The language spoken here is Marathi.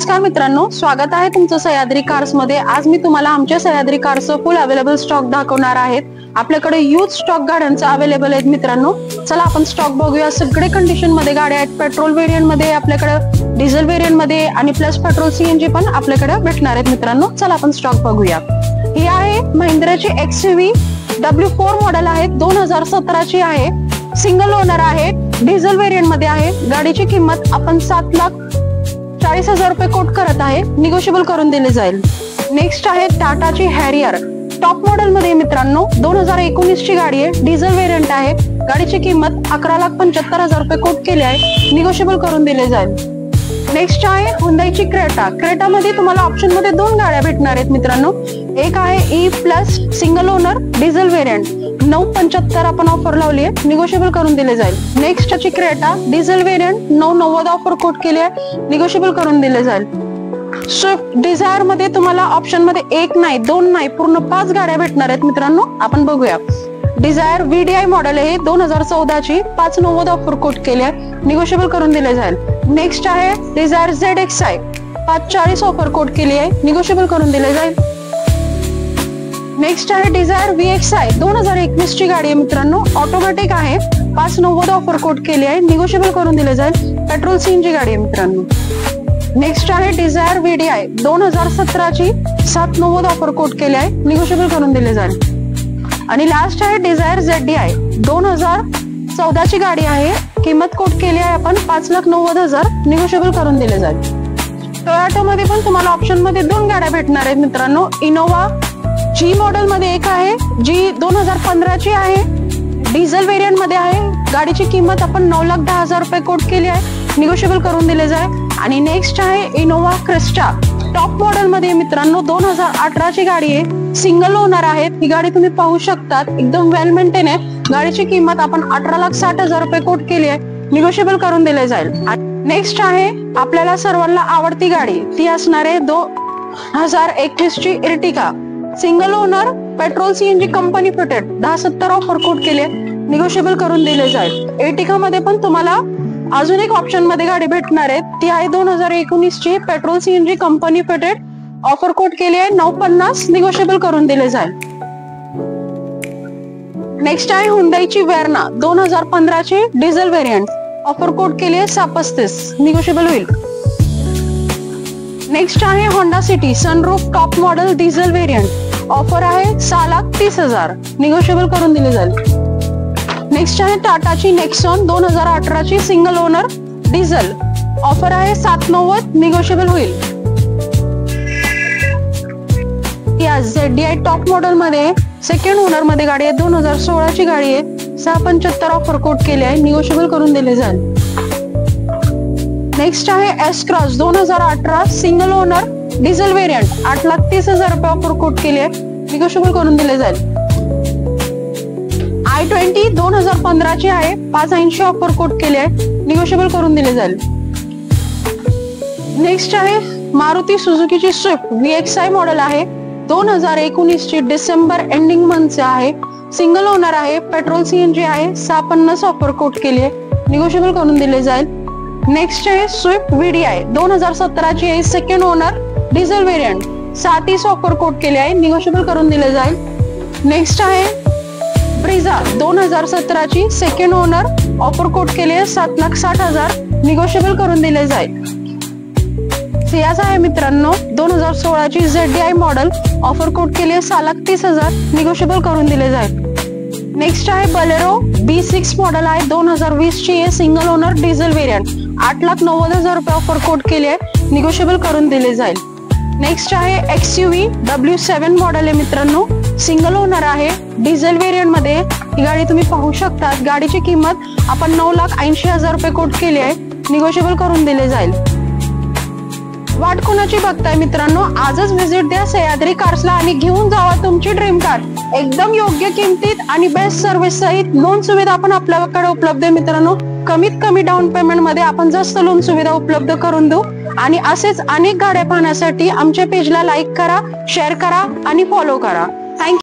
नमस्कार मित्रांनो, स्वागत आहे तुमचं सह्याद्री कार्स मध्ये। आज मी तुम्हाला आमच्या सह्याद्री कार्सचं फुल अवेलेबल स्टॉक दाखवणार आहेत। आपल्याकडे यूज स्टॉक गाड्यांचा अवेलेबल आहेत मित्रांनो। चला आपण स्टॉक बघूया। सगळे कंडिशन मध्ये गाड्या आहेत। पेट्रोल व्हेरियंट मध्ये आपल्याकडे, डिझेल व्हेरियंट मध्ये आणि प्लस पेट्रोल सीएनजी पण आपल्याकडे भेटणार आहेत मित्रांनो। चला आपण स्टॉक बघूया। ही आहे महिंद्राची XUV W4 मॉडेल आहे, 2017 ची आहे, सिंगल ओनर आहे, डिझेल व्हेरियंट मध्ये आहे। गाडीची किंमत आपण 7,40,000 रुपये कोट करत आहे, निगोशिएबल करून दिले जाईल। नेक्स्ट आहे टाटाची हॅरियर, टॉप मॉडेल मध्ये मित्रांनो, 2019 ची गाडी आहे, डिझेल व्हेरियंट आहे। गाडीची किंमत 11,75,000 रुपये कोट केली आहे, निगोशिएबल करून दिले जाईल। नेक्स्ट आहे हुंडाईची क्रेटा। क्रेटा मध्ये तुम्हाला ऑप्शन मध्ये दोन गाड्या भेटणार आहेत मित्रांनो। एक आहे E plus single owner diesel variant, 9,75 आपण ऑफर लावली आहे, निगोशिएबल करून दिले जाईल। नेक्स्ट ची Creta diesel variant 9,90 offer quote केली आहे, निगोशिएबल करून दिले जाईल। स्विफ्ट डिझायर मध्ये तुम्हाला ऑप्शन मध्ये एक नाही, दोन नाही, पूर्ण 5 गाड्या भेटणार आहेत मित्रांनो। आपण बघूया। डिझायर VDI मॉडेल आहे, 2014 ची, 5,90 ऑफर कोट केली आहे, निगोशिएबल करून दिले जाईल। नेक्स्ट आहे डिझायर ZXi, 5,40 ऑफर कोट केली आहे, निगोशिएबल करून दिले जाईल। नेक्स्ट आहे डिझायर VXi, 2021 ची गाडी आहे मित्रांनो, ऑटोमॅटिक आहे, 5,90 ऑफर कोट केली आहे, निगोशिएबल करून दिले जाईल। पेट्रोल सीएनजी गाडी आहे मित्रांनो। नेक्स्ट आहे डिझायर VDI, 2017 ची, 7,90 ऑफर कोट केली आहे, निगोशिएबल करून दिले जाईल। आणि लास्ट आहे डिझायर ZDI, 2014 ची गाडी आहे, किंमत कोट केली आहे आपण 5,90,000, निगोशिएबल करून दिले जाईल। टोयोटा मध्ये पण तुम्हाला ऑप्शन मध्ये दोन गाड्या भेटणार आहेत मित्रांनो। इनोवा G मॉडेल मध्ये एक आहे, जी 2015 ची आहे, डिझेल व्हेरियंट मध्ये आहे। गाडीची किंमत आपण 9,10,000 रुपये कोट केली आहे, निगोशिएबल करून दिले जाईल। आणि नेक्स्ट आहे इनोवा क्रिस्टा, टॉप मॉडेल मध्ये मित्रांनो, 2018 ची गाडी आहे, सिंगल ओनर आहे। ही गाडी तुम्ही पाहू शकतात, एकदम वेल मेंटेन आहे। गाडीची किंमत आपण 18,60,000 रुपये कोट केली आहे, निगोशिएबल करून दिले जाईल। नेक्स्ट आहे आपल्याला सर्वांना आवडती गाडी, ती असणार आहे 2021 ची Ertiga, single owner, petrol CNG company fitted, 10,70 offer quote केली आहे, निगोशिएबल करून दिले जाईल। इर्टिगा मध्ये पण तुम्हाला अजून एक ऑप्शन मध्ये गाडी भेटणार आहे, ती आहे 2019 ची, petrol CNG company fitted, offer quote केली आहे 950, निगोशिएबल करून दिले जाईल। नेक्स्ट आहे हुंडाईची वेर्ना, 2015 ची, डिझेल व्हेरियंट, ऑफर कोट केली आहे 635, निगोशिएबल होईल। नेक्स्ट आहे Honda city sunroof top model diesel variant, offer आहे 6,30,000, निगोशिएबल करून दिले जाईल। नेक्स्ट आहे टाटाची नेक्सॉन, 2018 ची, सिंगल ओनर डिझेल, ऑफर आहे 7,90, निगोशिएबल होईल। या ZDI टॉप मॉडेल मध्ये सेकंड ओनर मध्ये गाडी आहे, 2016 ची गाडी आहे, 6,75 ऑफर कोट केली आहे, निगोशिएबल करून दिले जाईल। नेक्स्ट आहे S cross, 2018, single owner diesel variant, 8,30,000 रुपये ऑफर कोट केली आहे, निगोशिएबल करून दिले जाईल। I20, 2015 ची आहे, 5,80 ऑफर कोट केली आहे, निगोशिएबल करून दिले जाईल। नेक्स्ट आहे मारुती सुझुकीची स्विफ्ट VXi मॉडेल आहे, 2019 ची, डिसेंबर एंडिंग मंथचे आहे, सिंगल ओनर आहे, पेट्रोल सीएनजी आहे, 650 ऑफर कोट केली आहे, निगोशिएबल करून दिले जाईल। नेक्स्ट आहे स्विफ्ट VDI, 2017 ची आहे, second owner diesel variant, 630 offer quote केली आहे, निगोशिएबल करून दिले जाईल। नेक्स्ट आहे ब्रिझा, 2017 ची, सेकंड ओनर, ऑफर कोट केली आहे 7,60,000, निगोशिएबल करून दिले जाईल। सियाज आहे मित्रांनो, 2016 ची ZDI मॉडेल, ऑफर कोट केली आहे 6,30,000, निगोशिएबल करून दिले जाईल। नेक्स्ट आहे बलेरो B6 मॉडेल आहे, 2020 ची आहे, सिंगल ओनर डिझेल व्हेरियंट, 8,90,000 रुपये ऑफर कोट केली आहे, निगोशिएबल करून दिले जाईल। नेक्स्ट आहे XUV W7 मॉडेल आहे मित्रांनो, सिंगल ओनर आहे, डिझेल व्हेरियंट मध्ये ही गाडी तुम्ही पाहू शकता। गाडीची किंमत आपण 9,80,000 रुपये कोट केली आहे, निगोशिएबल करून दिले जाईल। वाट कोणाची बघताय मित्रांनो, आजच व्हिजिट द्या सह्याद्री कार्सला आणि घेऊन जावा तुमची ड्रीम कार, एकदम योग्य किमतीत आणि बेस्ट सर्व्हिस सहित। लोन सुविधा पण आपल्याकडे उपलब्ध आहे मित्रांनो, कमीत कमी डाऊन पेमेंट मध्ये आपण जास्त लोन सुविधा उपलब्ध करून देऊ। आणि असेच अनेक गाड्या पाहण्यासाठी आमच्या पेजला लाईक करा, शेअर करा आणि फॉलो करा।